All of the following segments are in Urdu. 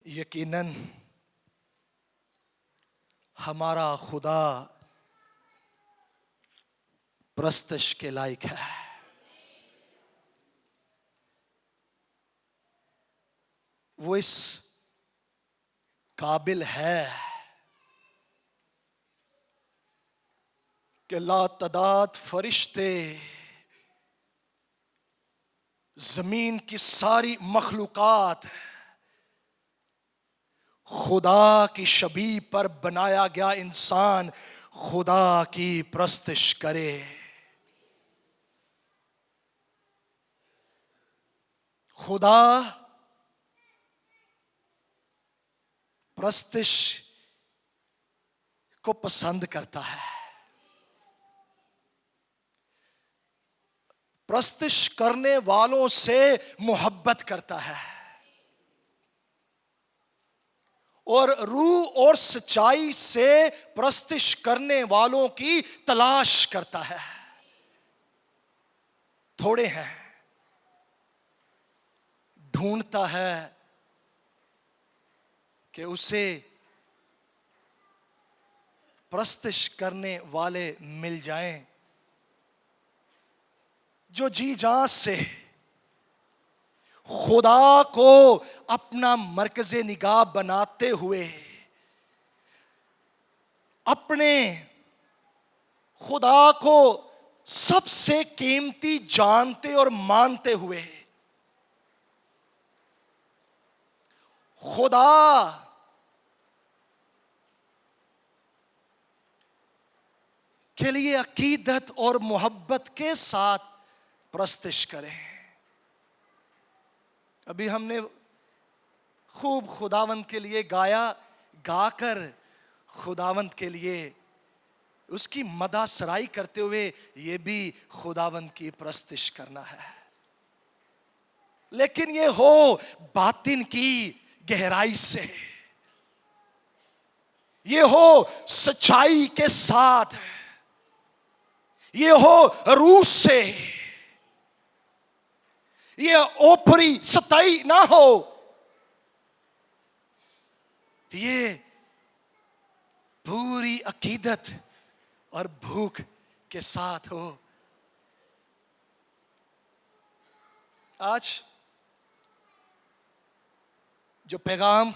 یقیناً ہمارا خدا پرستش کے لائق ہے. وہ اس قابل ہے کہ لا تعداد فرشتے، زمین کی ساری مخلوقات خدا کی شبیہ پر بنایا گیا انسان خدا کی پرستش کرے. خدا پرستش کو پسند کرتا ہے. پرستش کرنے والوں سے محبت کرتا ہے اور روح اور سچائی سے پرستش کرنے والوں کی تلاش کرتا ہے. تھوڑے ہیں، ڈھونڈتا ہے کہ اسے پرستش کرنے والے مل جائیں جو جی جان سے خدا کو اپنا مرکز نگاہ بناتے ہوئے، اپنے خدا کو سب سے قیمتی جانتے اور مانتے ہوئے خدا کے لیے عقیدت اور محبت کے ساتھ پرستش کریں. ابھی ہم نے خوب خداوند کے لیے گایا، گا کر خداوند کے لیے اس کی مدح سرائی کرتے ہوئے یہ بھی خداوند کی پرستش کرنا ہے. لیکن یہ ہو باطن کی گہرائی سے، یہ ہو سچائی کے ساتھ، یہ ہو روح سے، یہ اوپری سطحی نہ ہو، یہ پوری عقیدت اور بھوک کے ساتھ ہو. آج جو پیغام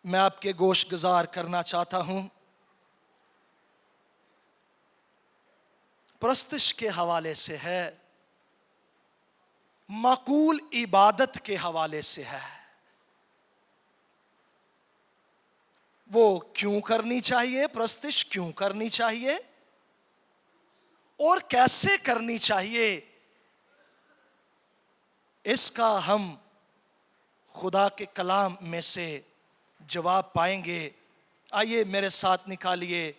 میں آپ کے گوش گزار کرنا چاہتا ہوں، پرستش کے حوالے سے ہے، معقول عبادت کے حوالے سے ہے. وہ کیوں کرنی چاہیے، پرستش کیوں کرنی چاہیے اور کیسے کرنی چاہیے، اس کا ہم خدا کے کلام میں سے جواب پائیں گے. آئیے میرے ساتھ نکالیے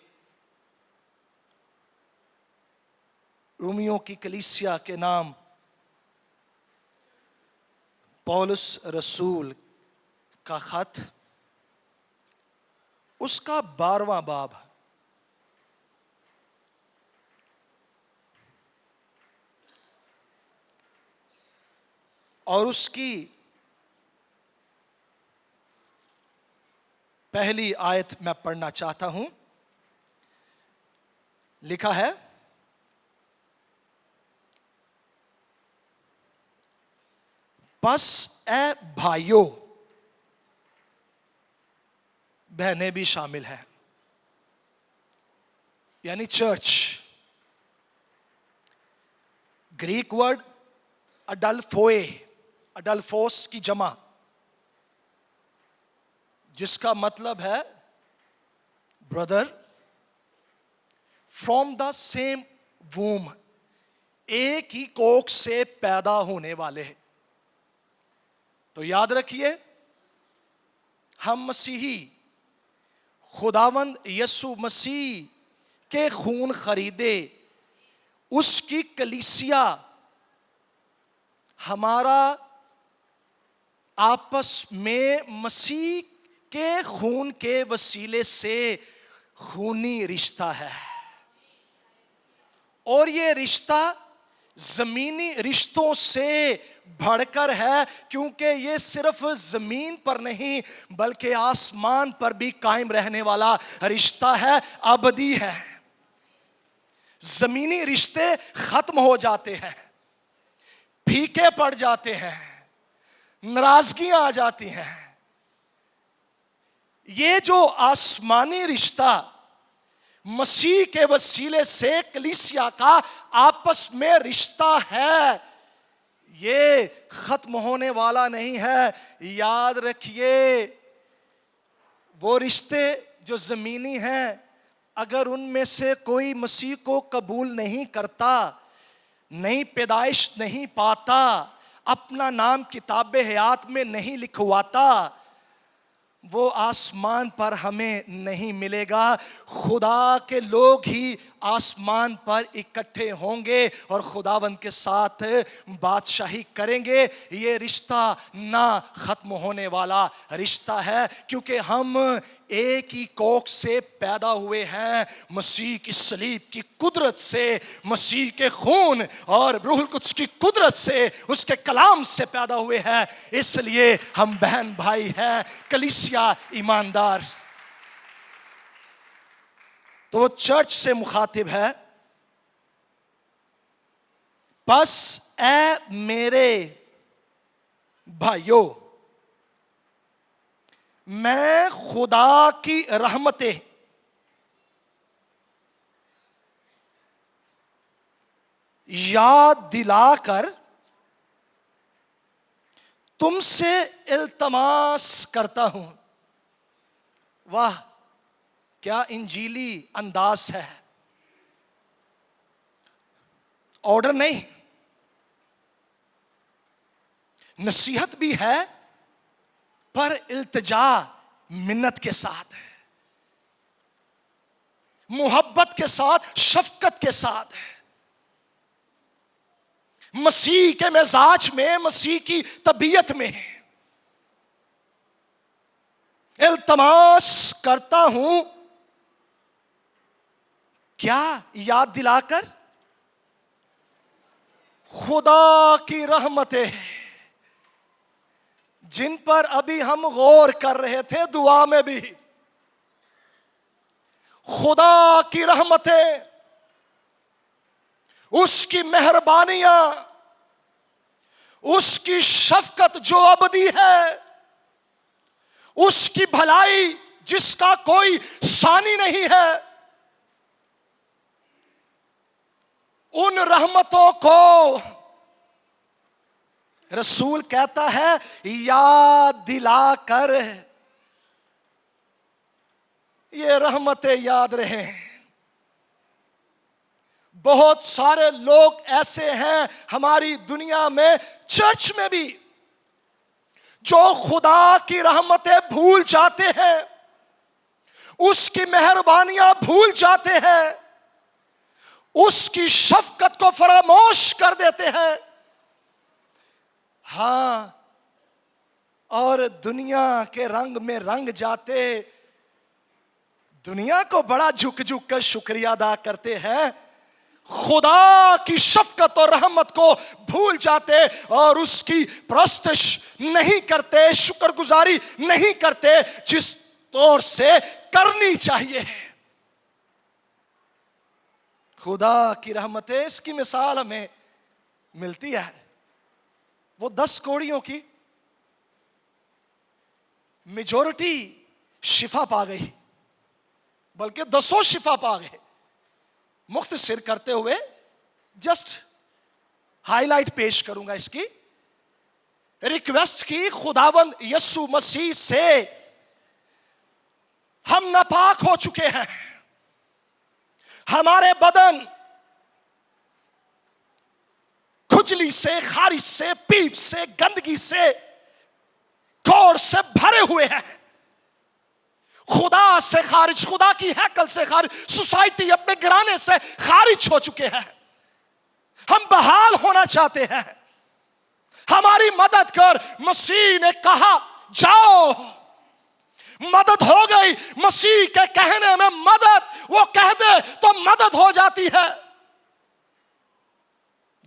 رومیوں کی کلیسیا کے نام پولس رسول کا خط، اس کا 12واں باب اور اس کی پہلی آیت میں پڑھنا چاہتا ہوں. لکھا ہے، پس اے بھائیو، بہنیں بھی شامل ہیں، یعنی چرچ. گریک ورڈ اڈلفوئے، اڈلفوس کی جمع، جس کا مطلب ہے بردر فرام دا سیم ووم، ایک ہی کوکھ سے پیدا ہونے والے. تو یاد رکھیے، ہم مسیحی خداوند یسوع مسیح کے خون خریدے اس کی کلیسیا، ہمارا آپس میں مسیح کے خون کے وسیلے سے خونی رشتہ ہے. اور یہ رشتہ زمینی رشتوں سے بڑھ کر ہے، کیونکہ یہ صرف زمین پر نہیں بلکہ آسمان پر بھی قائم رہنے والا رشتہ ہے، ابدی ہے۔ زمینی رشتے ختم ہو جاتے ہیں، پھیکے پڑ جاتے ہیں، ناراضگیاں آ جاتی ہیں۔ یہ جو آسمانی رشتہ مسیح کے وسیلے سے کلیسیا کا آپس میں رشتہ ہے، یہ ختم ہونے والا نہیں ہے۔ یاد رکھیے، وہ رشتے جو زمینی ہیں، اگر ان میں سے کوئی مسیح کو قبول نہیں کرتا، نئی پیدائش نہیں پاتا، اپنا نام کتاب حیات میں نہیں لکھواتا، وہ آسمان پر ہمیں نہیں ملے گا۔ خدا کے لوگ ہی آسمان پر اکٹھے ہوں گے اور خداوند کے ساتھ بادشاہی کریں گے۔ یہ رشتہ نہ ختم ہونے والا رشتہ ہے، کیونکہ ہم ایک ہی کوکھ سے پیدا ہوئے ہیں، مسیح کی صلیب کی قدرت سے، مسیح کے خون اور روح القدس کی قدرت سے، اس کے کلام سے پیدا ہوئے ہیں۔ اس لیے ہم بہن بھائی ہیں، کلیسیا ایماندار۔ تو وہ چرچ سے مخاطب ہے، بس اے میرے بھائیو، میں خدا کی رحمتیں یاد دلا کر تم سے التماس کرتا ہوں۔ واہ، کیا انجیلی انداز ہے! آرڈر نہیں، نصیحت بھی ہے، پر التجا منت کے ساتھ ہے، محبت کے ساتھ، شفقت کے ساتھ ہے، مسیح کے مزاج میں، مسیح کی طبیعت میں۔ التماس کرتا ہوں، کیا یاد دلا کر؟ خدا کی رحمتیں جن پر ابھی ہم غور کر رہے تھے دعا میں بھی۔ خدا کی رحمتیں، اس کی مہربانیاں، اس کی شفقت جو ابدی ہے، اس کی بھلائی جس کا کوئی ثانی نہیں ہے، ان رحمتوں کو رسول کہتا ہے یاد دلا کر، یہ رحمتیں یاد رہیں۔ بہت سارے لوگ ایسے ہیں ہماری دنیا میں، چرچ میں بھی، جو خدا کی رحمتیں بھول جاتے ہیں، اس کی مہربانیاں بھول جاتے ہیں، اس کی شفقت کو فراموش کر دیتے ہیں۔ ہاں، اور دنیا کے رنگ میں رنگ جاتے، دنیا کو بڑا جھک جھک کر شکریہ ادا کرتے ہیں، خدا کی شفقت اور رحمت کو بھول جاتے اور اس کی پرستش نہیں کرتے، شکر گزاری نہیں کرتے جس طور سے کرنی چاہیے۔ خدا کی رحمتیں، اس کی مثال ہمیں ملتی ہے۔ وہ 10 کوڑیوں کی میجورٹی شفا پا گئی، بلکہ 10 شفا پا گئے۔ مختصر کرتے ہوئے جسٹ ہائی لائٹ پیش کروں گا اس کی۔ ریکویسٹ کی خداوند یسوع مسیح سے، ہم ناپاک ہو چکے ہیں، ہمارے بدن کھجلی سے، خارش سے، پیپ سے، گندگی سے، کوڑ سے بھرے ہوئے ہیں، خدا سے خارج، خدا کی ہیکل سے خارج، سوسائٹی اپنے گھرانے سے خارج ہو چکے ہیں۔ ہم بحال ہونا چاہتے ہیں، ہماری مدد کر۔ مسیح نے کہا جاؤ، مدد ہو گئی۔ مسیح کے کہنے میں مدد، وہ کہہ دے تو مدد ہو جاتی ہے۔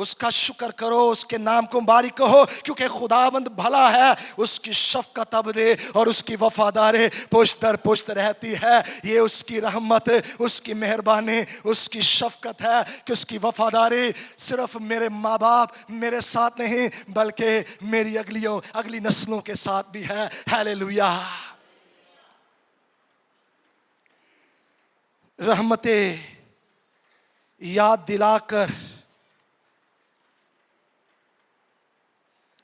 اس کا شکر کرو, اس کے نام کو مبارک کہو, کیونکہ خداوند بھلا ہے, اس کی شفقت ابدی اور اس کی وفاداری پشت در پشت رہتی ہے. یہ اس کی رحمت, اس کی مہربانی, اس کی شفقت ہے کہ اس کی وفاداری صرف میرے ماں باپ میرے ساتھ نہیں بلکہ میری اگلی نسلوں کے ساتھ بھی ہے. ہیلیلویا. رحمتیں یاد دلا کر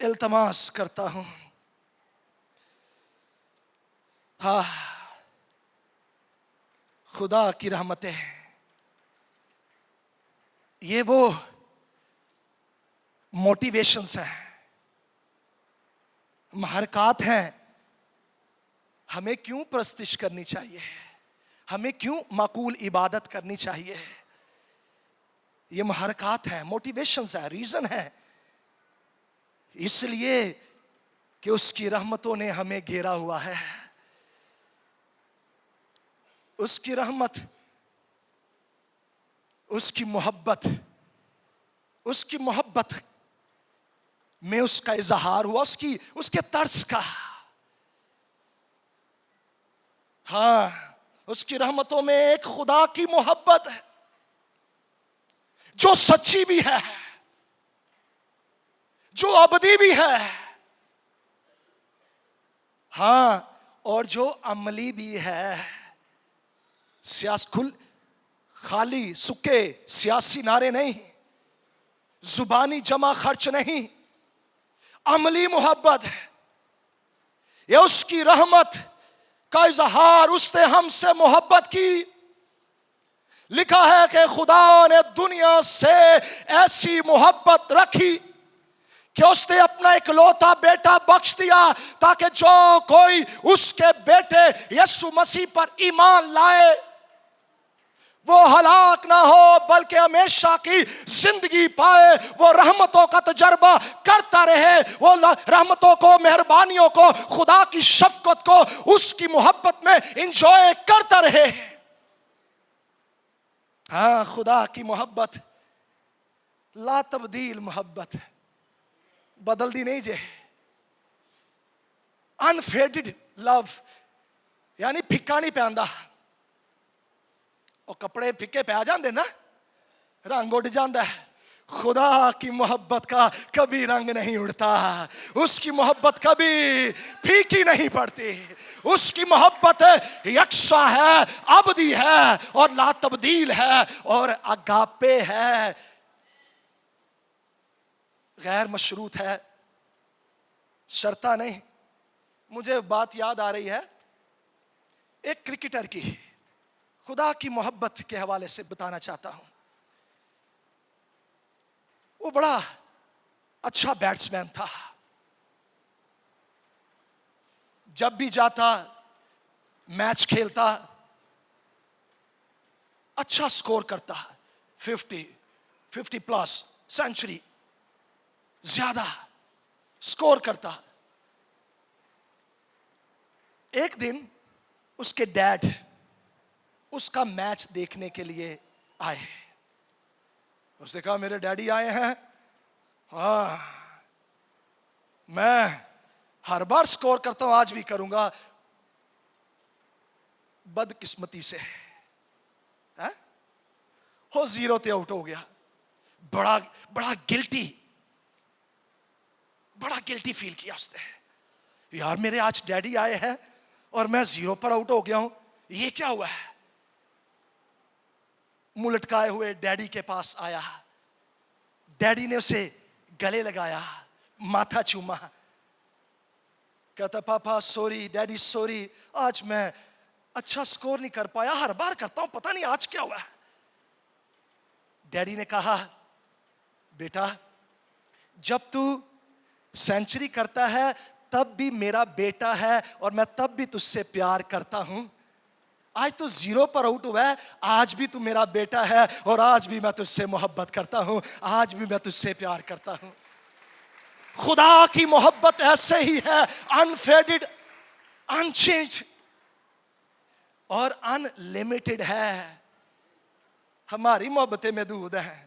التماس کرتا ہوں. ہاں, خدا کی رحمتیں یہ وہ موٹیویشنز ہیں, محرکات ہیں. ہمیں کیوں پرستش کرنی چاہیے, ہمیں کیوں معقول عبادت کرنی چاہیے. یہ محرکات ہیں, موٹیویشنز ہیں, ریزن ہیں. اس لیے کہ اس کی رحمتوں نے ہمیں گھیرا ہوا ہے. اس کی رحمت, اس کی محبت میں اس کا اظہار ہوا, اس کے طرز کا. ہاں, اس کی رحمتوں میں ایک خدا کی محبت ہے جو سچی بھی ہے, جو ابدی بھی ہے. ہاں, اور جو عملی بھی ہے. خالی سکے سیاسی نعرے نہیں, زبانی جمع خرچ نہیں, عملی محبت ہے. یہ اس کی رحمت کا اظہار, اس نے ہم سے محبت کی. لکھا ہے کہ خدا نے دنیا سے ایسی محبت رکھی کہ اس نے اپنا اکلوتا بیٹا بخش دیا تاکہ جو کوئی اس کے بیٹے یسوع مسیح پر ایمان لائے وہ ہلاک نہ ہو بلکہ ہمیشہ کی زندگی پائے. وہ رحمتوں کا تجربہ کرتا رہے, وہ رحمتوں کو, مہربانیوں کو, خدا کی شفقت کو, اس کی محبت میں انجوائے کرتا رہے. ہاں, خدا کی محبت لا تبدیل محبت, بدل دی نہیں جے. انفیڈڈ لو یعنی پھکا نہیں پہندا. اور کپڑے پھکے پہ آ جاندے نا, رنگ اڑ جاندہ ہے. خدا کی محبت کا کبھی رنگ نہیں اڑتا, اس کی محبت کبھی پھیکی نہیں پڑتی. اس کی محبت یکساں ہے, ابدی ہے اور لا تبدیل ہے اور اگاپے ہے, غیر مشروط ہے, شرطہ نہیں. مجھے بات یاد آ رہی ہے ایک کرکٹر کی, خدا کی محبت کے حوالے سے بتانا چاہتا ہوں. وہ بڑا اچھا بیٹسمین تھا. جب بھی جاتا میچ کھیلتا اچھا سکور کرتا, 50 پلس سینچری زیادہ سکور کرتا. ایک دن اس کے ڈیڈ اس کا میچ دیکھنے کے لیے آئے. اس نے کہا میرے ڈیڈی آئے ہیں, ہاں میں ہر بار سکور کرتا ہوں, آج بھی کروں گا. بدقسمتی سے وہ 0 تے آؤٹ ہو گیا. بڑا گلٹی فیل کیا اس نے. یار میرے آج ڈیڈی آئے ہیں اور میں 0 پر آؤٹ ہو گیا ہوں, یہ کیا ہوا ہے. منہ لٹکائے ہوئے ڈیڈی کے پاس آیا. ڈیڈی نے اسے گلے لگایا, ماتھا چوما. کہتا پاپا سوری, ڈیڈی سوری, آج میں اچھا سکور نہیں کر پایا, ہر بار کرتا ہوں, پتہ نہیں آج کیا ہوا ہے. ڈیڈی نے کہا بیٹا جب تو سینچری کرتا ہے تب بھی میرا بیٹا ہے اور میں تب بھی تجھ سے پیار کرتا ہوں. آج تو 0 پر آؤٹ ہوا ہے, آج بھی تو میرا بیٹا ہے اور آج بھی میں تجھ سے محبت کرتا ہوں, آج بھی میں تجھ سے پیار کرتا ہوں. خدا کی محبت ایسے ہی ہے, انفیڈڈ, انچینجڈ اور ان لمیٹڈ ہے. ہماری محبتیں محدود ہیں.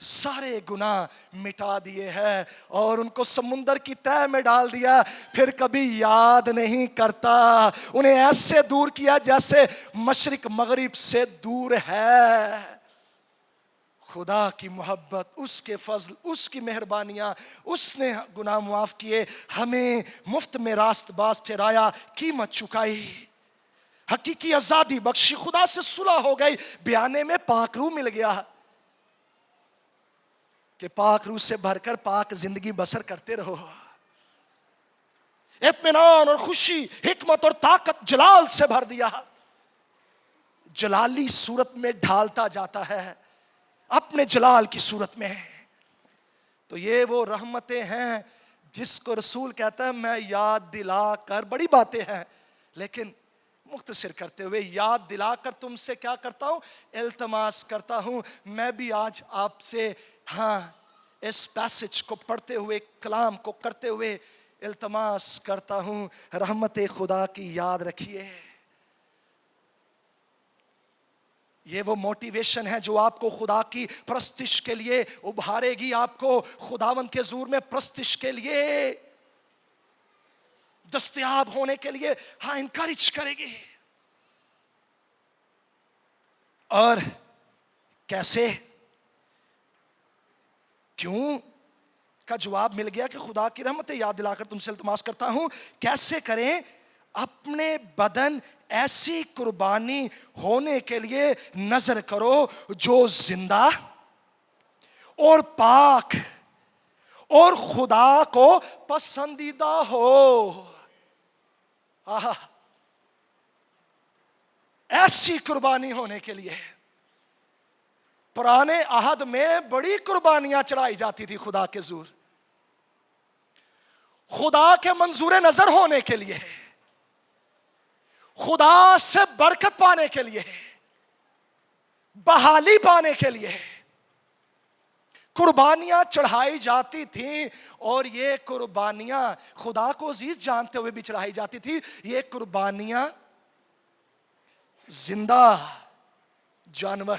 سارے گناہ مٹا دیے ہیں اور ان کو سمندر کی تہہ میں ڈال دیا، پھر کبھی یاد نہیں کرتا۔ انہیں ایسے دور کیا جیسے مشرق مغرب سے دور ہے۔ خدا کی محبت، اس کے فضل، اس کی مہربانیاں، اس نے گناہ معاف کیے، ہمیں مفت میں راست باز ٹھہرایا، قیمت چکائی، حقیقی آزادی بخشی، خدا سے صلح ہو گئی، بیانے میں پاک روح مل گیا کہ پاک روح سے بھر کر پاک زندگی بسر کرتے رہو۔ اطمینان اور خوشی، حکمت اور طاقت جلال سے بھر دیا، جلالی صورت میں ڈھالتا جاتا ہے اپنے جلال کی صورت میں۔ تو یہ وہ رحمتیں ہیں جس کو رسول کہتا ہے میں یاد دلا کر، بڑی باتیں ہیں لیکن مختصر کرتے ہوئے یاد دلا کر تم سے کیا کرتا ہوں؟ التماس کرتا ہوں۔ میں بھی آج آپ سے اس پیسج کو پڑھتے ہوئے، کلام کو کرتے ہوئے التماس کرتا ہوں، رحمت خدا کی یاد رکھیے۔ یہ وہ موٹیویشن ہے جو آپ کو خدا کی پرستش کے لیے ابھارے گی، آپ کو خداوند کے حضور میں پرستش کے لیے، دستیاب ہونے کے لیے انکریج کرے گی۔ اور کیسے؟ کیوں کا جواب مل گیا کہ خدا کی رحمت یاد دلا کر تم سے التماس کرتا ہوں۔ کیسے کریں؟ اپنے بدن ایسی قربانی ہونے کے لیے نظر کرو جو زندہ اور پاک اور خدا کو پسندیدہ ہو۔ ایسی قربانی ہونے کے لیے پرانے عہد میں بڑی قربانیاں چڑھائی جاتی تھی خدا کے حضور، خدا کے منظور نظر ہونے کے لیے، خدا سے برکت پانے کے لیے، بحالی پانے کے لیے قربانیاں چڑھائی جاتی تھیں۔ اور یہ قربانیاں خدا کو عزیز جانتے ہوئے بھی چڑھائی جاتی تھی۔ یہ قربانیاں زندہ جانور،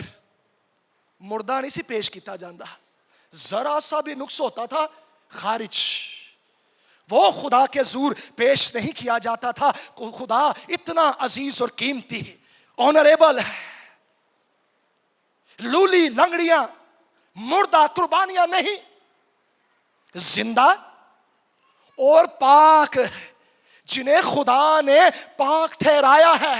مردہ نہیں سی پیش کیتا جاندہ، ذرا سا بھی نقص ہوتا تھا خارج، وہ خدا کے حضور پیش نہیں کیا جاتا تھا۔ خدا اتنا عزیز اور قیمتی، آنریبل ہے۔ لولی لنگڑیاں، مردہ قربانیاں نہیں، زندہ اور پاک، جنہیں خدا نے پاک ٹھہرایا ہے،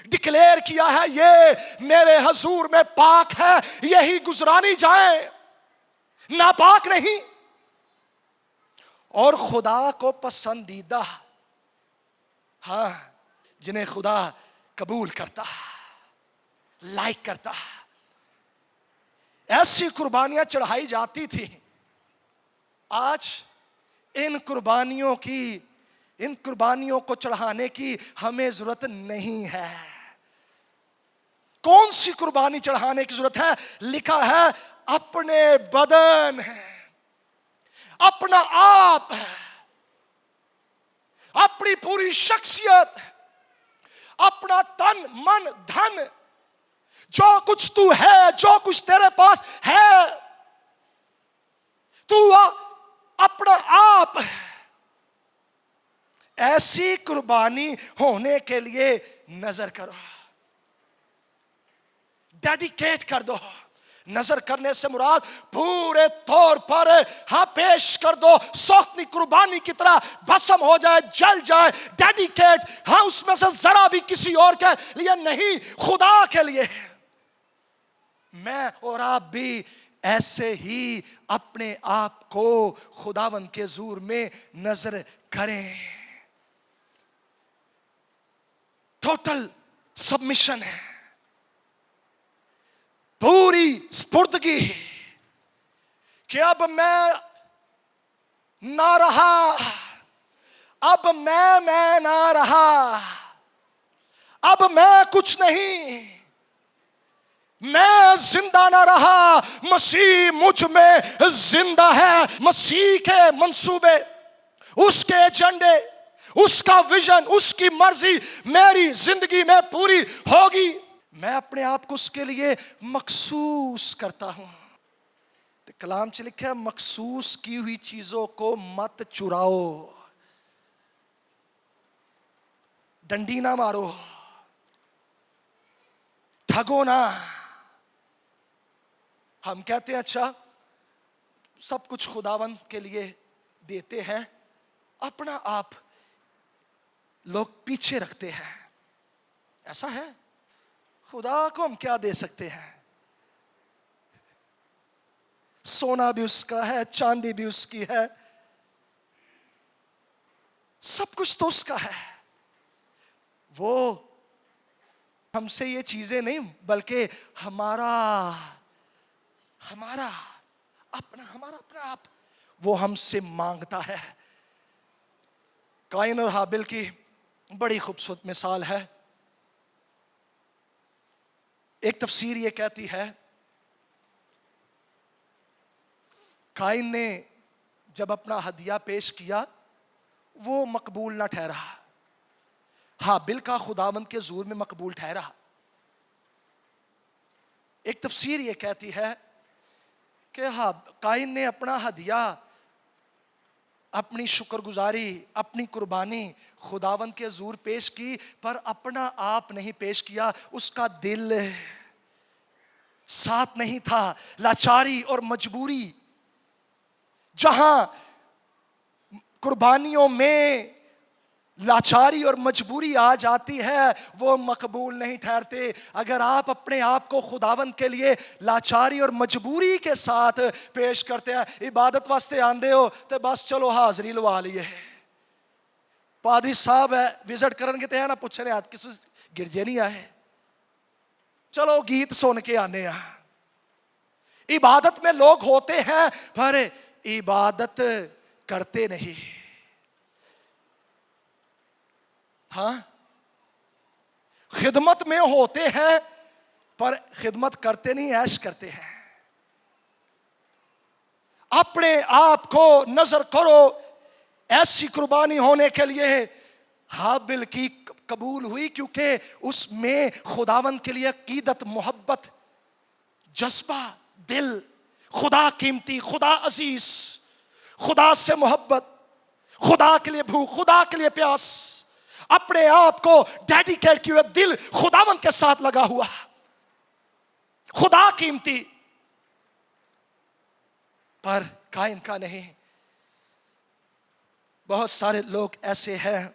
ڈکلیئر کیا ہے یہ میرے حضور میں پاک ہے، یہی گزرانی جائیں، ناپاک نہیں۔ اور خدا کو پسندیدہ، جنہیں خدا قبول کرتا، لائک کرتا، ایسی قربانیاں چڑھائی جاتی تھی۔ آج ان قربانیوں کو چڑھانے کی ہمیں ضرورت نہیں ہے۔ کون سی قربانی چڑھانے کی ضرورت ہے؟ لکھا ہے اپنے بدن، اپنا آپ، اپنی پوری شخصیت، اپنا تن من دھن، جو کچھ تو ہے، جو کچھ تیرے پاس ہے، تو اپنا آپ ایسی قربانی ہونے کے لیے نظر کرو، ڈیڈیکیٹ کر دو۔ نظر کرنے سے مراد پورے طور پر پیش کر دو، سوختنی قربانی کی طرح بھسم ہو جائے، جل جائے، ڈیڈیکیٹ، اس میں سے ذرا بھی کسی اور کے لیے نہیں، خدا کے لیے۔ میں اور آپ بھی ایسے ہی اپنے آپ کو خداوند کے حضور میں نظر کریں۔ ٹوٹل سبمیشن ہے، پوری سپردگی کہ اب میں نہ رہا، اب میں نہ رہا، اب میں کچھ نہیں، میں زندہ نہ رہا، مسیح مجھ میں زندہ ہے۔ مسیح کے منصوبے، اس کے ایجنڈے، اس کا ویژن، اس کی مرضی میری زندگی میں پوری ہوگی۔ میں اپنے آپ کو اس کے لیے مخصوص کرتا ہوں۔ کلام چ لکھا ہے مخصوص کی ہوئی چیزوں کو مت چراؤ، ڈنڈی نہ مارو، ٹھگو نہ۔ ہم کہتے ہیں اچھا سب کچھ خداوند کے لیے دیتے ہیں، اپنا آپ لوگ پیچھے رکھتے ہیں، ایسا ہے؟ خدا کو ہم کیا دے سکتے ہیں؟ سونا بھی اس کا ہے، چاندی بھی اس کی ہے، سب کچھ تو اس کا ہے۔ وہ ہم سے یہ چیزیں نہیں بلکہ ہمارا اپنا آپ وہ ہم سے مانگتا ہے۔ قائن اور حابل کی بڑی خوبصورت مثال ہے۔ ایک تفسیر یہ کہتی ہے قائن نے جب اپنا ہدیہ پیش کیا وہ مقبول نہ ٹھہرا، حابل کا خداوند کے حضور میں مقبول ٹھہرا۔ ایک تفسیر یہ کہتی ہے کہ قائن نے اپنا ہدیہ، اپنی شکر گزاری، اپنی قربانی خداوند کے حضور پیش کی، پر اپنا آپ نہیں پیش کیا، اس کا دل ساتھ نہیں تھا۔ لاچاری اور مجبوری جہاں قربانیوں میں لاچاری اور مجبوری آ جاتی ہے وہ مقبول نہیں ٹھہرتے۔ اگر آپ اپنے آپ کو خداوند کے لیے لاچاری اور مجبوری کے ساتھ پیش کرتے ہیں، عبادت واسطے آندے ہو تو بس چلو حاضری لوا لیے، پادری صاحب ہے وزٹ کرن کے تے نہ پوچھنے آج کسی گرجے نہیں آئے، چلو گیت سن کے آنے ہیں۔ عبادت میں لوگ ہوتے ہیں پر عبادت کرتے نہیں۔ ہاں خدمت میں ہوتے ہیں پر خدمت کرتے نہیں، عیش کرتے ہیں۔ اپنے آپ کو نظر کرو، ایسی قربانی ہونے کے لیے حابل کی قبول ہوئی کیونکہ اس میں خداوند کے لیے عقیدت، محبت، جذبہ، دل، خدا قیمتی، خدا عزیز، خدا سے محبت، خدا کے لیے بھوک، خدا کے لیے پیاس، اپنے آپ کو ڈیڈیکیٹ کیے ہوئے دل خداوند کے ساتھ لگا ہوا، خدا قیمتی۔ پر قائن کا نہیں۔ بہت سارے لوگ ایسے ہیں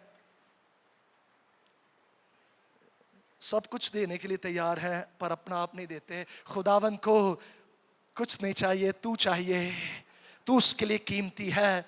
سب کچھ دینے کے لیے تیار ہیں پر اپنا آپ نہیں دیتے۔ خداوند کو کچھ نہیں چاہیے، تو چاہیے، تو اس کے لیے قیمتی ہے،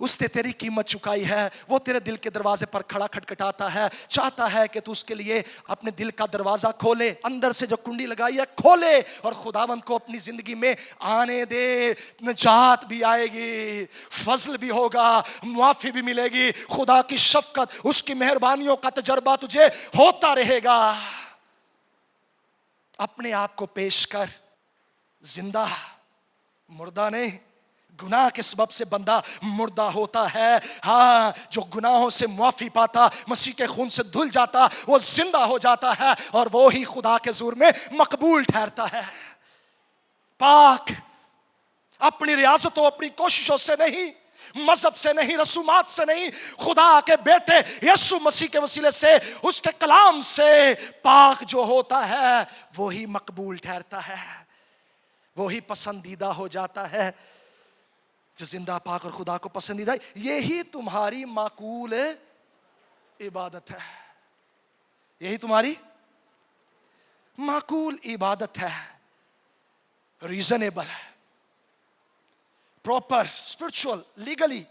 اس نے تیری قیمت چکائی ہے۔ وہ تیرے دل کے دروازے پر کھڑا کھٹکھٹاتا ہے، چاہتا ہے کہ تو اس کے لیے اپنے دل کا دروازہ کھولے، اندر سے جو کنڈی لگائی ہے کھولے اور خداوند کو اپنی زندگی میں آنے دے۔ نجات بھی آئے گی، فضل بھی ہوگا، معافی بھی ملے گی، خدا کی شفقت، اس کی مہربانیوں کا تجربہ تجھے ہوتا رہے گا۔ اپنے آپ کو پیش کر، زندہ، مردہ نہیں۔ گناہ کے سبب سے بندہ مردہ ہوتا ہے، ہاں جو گناہوں سے معافی پاتا، مسیح کے خون سے دھل جاتا، وہ زندہ ہو جاتا ہے اور وہی خدا کے حضور میں مقبول ٹھہرتا ہے۔ پاک اپنی ریاضتوں، اپنی کوششوں سے نہیں، مذہب سے نہیں، رسومات سے نہیں، خدا کے بیٹے یسوع مسیح کے وسیلے سے، اس کے کلام سے پاک جو ہوتا ہے وہی مقبول ٹھہرتا ہے، وہی پسندیدہ ہو جاتا ہے۔ جو زندہ، پاک اور خدا کو پسندیدہ، یہی تمہاری معقول عبادت ہے، یہی تمہاری معقول عبادت ہے۔ Reasonable, proper, spiritual, legally,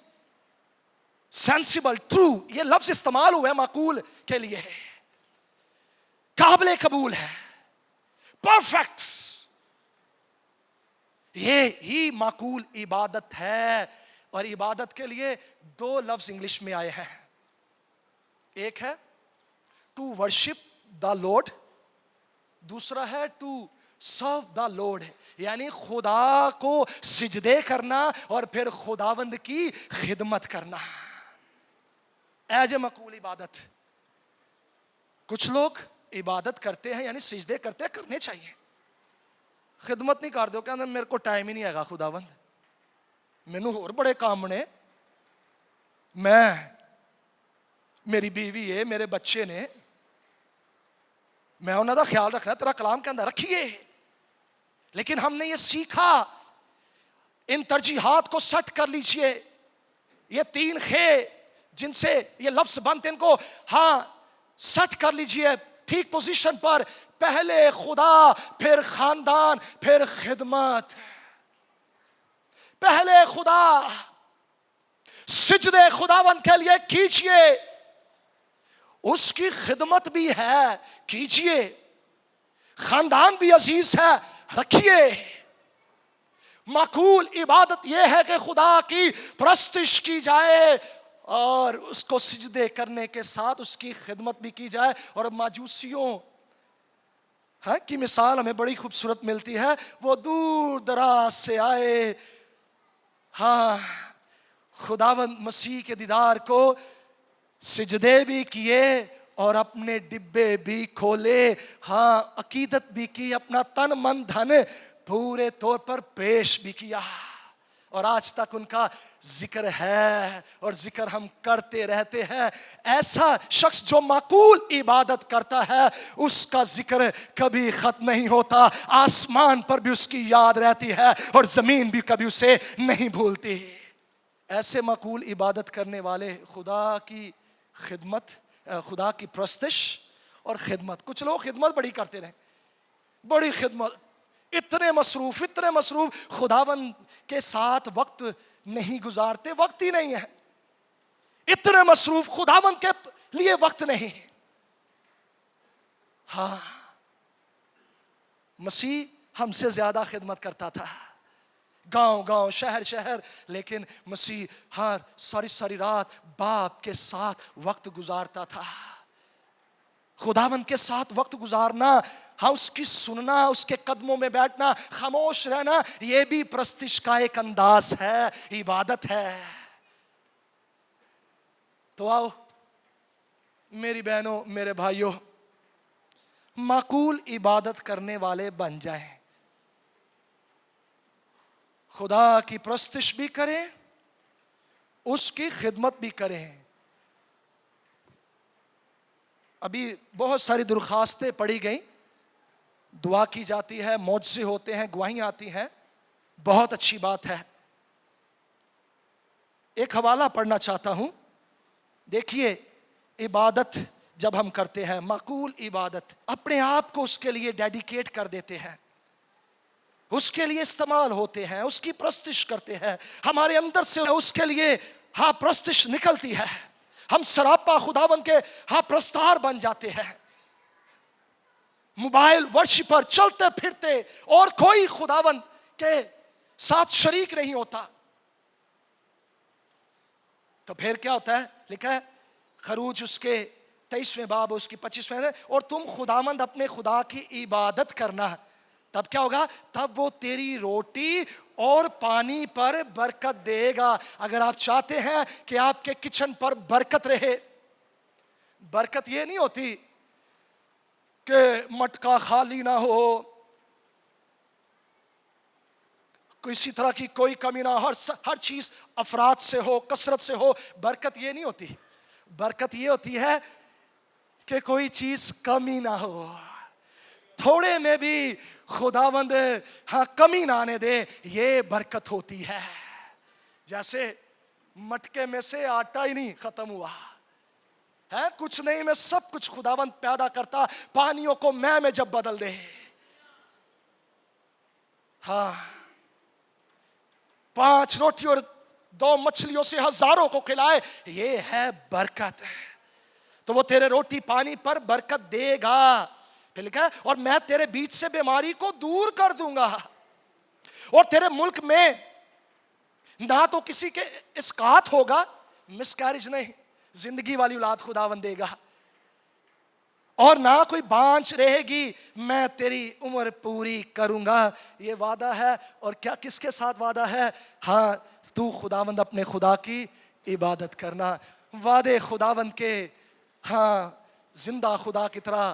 sensible, true, یہ لفظ استعمال ہوا ہے معقول کے لیے، قابل قبول ہے، پرفیکٹ، یہ ہی معقول عبادت ہے۔ اور عبادت کے لیے دو لفظ انگلش میں آئے ہیں، ایک ہے ٹو ورشپ دا لارڈ، دوسرا ہے ٹو سرو دا لارڈ، یعنی خدا کو سجدے کرنا اور پھر خداوند کی خدمت کرنا، ایز اے معقول عبادت۔ کچھ لوگ عبادت کرتے ہیں یعنی سجدے کرتے ہیں، کرنے چاہیے، خدمت نہیں کر دو کہ میرے کو ٹائم ہی نہیں ہے گا خداوند, مینوں اور بڑے کام نے, میں میری بیوی ہے, میرے بچے نے, میں انہوں کا خیال رکھنا, تیرا کلام کہندا رکھیے. لیکن ہم نے یہ سیکھا, ان ترجیحات کو سیٹ کر لیجئے. یہ 3 خے جن سے یہ لفظ بنتے ان کو ہاں سیٹ کر لیجئے ٹھیک پوزیشن پر. پہلے خدا, پھر خاندان, پھر خدمت. پہلے خدا, سجدے خداوند کے لیے کیجئے, اس کی خدمت بھی ہے کیجئے, خاندان بھی عزیز ہے رکھیے. معقول عبادت یہ ہے کہ خدا کی پرستش کی جائے اور اس کو سجدے کرنے کے ساتھ اس کی خدمت بھی کی جائے. اور ماجوسیوں کی مثال ہمیں بڑی خوبصورت ملتی ہے. وہ دور دراز سے آئے, ہاں خداوند مسیح کے دیدار کو سجدے بھی کیے اور اپنے ڈبے بھی کھولے, ہاں عقیدت بھی کی, اپنا تن من دھن پورے طور پر پیش بھی کیا. اور آج تک ان کا ذکر ہے اور ذکر ہم کرتے رہتے ہیں. ایسا شخص جو معقول عبادت کرتا ہے اس کا ذکر کبھی ختم نہیں ہوتا. آسمان پر بھی اس کی یاد رہتی ہے اور زمین بھی کبھی اسے نہیں بھولتی. ایسے معقول عبادت کرنے والے خدا کی خدمت, خدا کی پرستش اور خدمت. کچھ لوگ خدمت بڑی کرتے رہے, بڑی خدمت, اتنے مصروف خداوند کے ساتھ وقت نہیں گزارتے, وقت ہی نہیں ہے. اتنے مصروف, خداوند کے لیے وقت نہیں. ہاں مسیح ہم سے زیادہ خدمت کرتا تھا, گاؤں گاؤں شہر شہر, لیکن مسیح ہر ساری رات باپ کے ساتھ وقت گزارتا تھا. خداوند کے ساتھ وقت گزارنا, ہاں اس کی سننا, اس کے قدموں میں بیٹھنا, خاموش رہنا, یہ بھی پرستش کا ایک انداز ہے, عبادت ہے. تو آؤ میری بہنوں, میرے بھائیوں, معقول عبادت کرنے والے بن جائیں. خدا کی پرستش بھی کریں, اس کی خدمت بھی کریں. ابھی بہت ساری درخواستیں پڑھی گئیں, دعا کی جاتی ہے, معجزے ہوتے ہیں, گواہیاں آتی ہیں, بہت اچھی بات ہے. ایک حوالہ پڑھنا چاہتا ہوں. دیکھیے, عبادت جب ہم کرتے ہیں, معقول عبادت, اپنے آپ کو اس کے لیے ڈیڈیکیٹ کر دیتے ہیں, اس کے لیے استعمال ہوتے ہیں, اس کی پرستش کرتے ہیں, ہمارے اندر سے اس کے لیے ہاں پرستش نکلتی ہے, ہم سراپا خداوند کے ہاں پرستار بن جاتے ہیں. موبائل ورشپ پر چلتے پھرتے اور کوئی خداوند کے ساتھ شریک نہیں ہوتا, تو پھر کیا ہوتا ہے؟ لکھا ہے خروج اس کے 23ویں باب اس کی 25ویں, اور تم خداوند اپنے خدا کی عبادت کرنا, تب کیا ہوگا؟ تب وہ تیری روٹی اور پانی پر برکت دے گا. اگر آپ چاہتے ہیں کہ آپ کے کچن پر برکت رہے, برکت یہ نہیں ہوتی کہ مٹکا خالی نہ ہو, کسی طرح کی کوئی کمی نہ, ہر چیز افراد سے ہو, کثرت سے ہو. برکت یہ نہیں ہوتی. برکت یہ ہوتی ہے کہ کوئی چیز کمی نہ ہو, تھوڑے میں بھی خداوند ہاں کمی نہ آنے دے, یہ برکت ہوتی ہے. جیسے مٹکے میں سے آٹا ہی نہیں ختم ہوا ہے, کچھ نہیں میں سب کچھ خداوند پیدا کرتا, پانیوں کو میں جب بدل دے, ہاں 5 روٹی اور 2 مچھلیوں سے ہزاروں کو کھلائے, یہ ہے برکت. تو وہ تیرے روٹی پانی پر برکت دے گا. پھر لکھا ہے اور میں تیرے بیچ سے بیماری کو دور کر دوں گا, اور تیرے ملک میں نہ تو کسی کے اسقاط ہوگا, مس کیریج نہیں, زندگی والی اولاد خداوند دے گا, اور نہ کوئی بانچ رہے گی, میں تیری عمر پوری کروں گا. یہ وعدہ ہے. اور کیا کس کے ساتھ وعدہ ہے؟ ہاں تو خداوند اپنے خدا کی عبادت کرنا. وعدے خداوند کے ہاں زندہ خدا کی طرح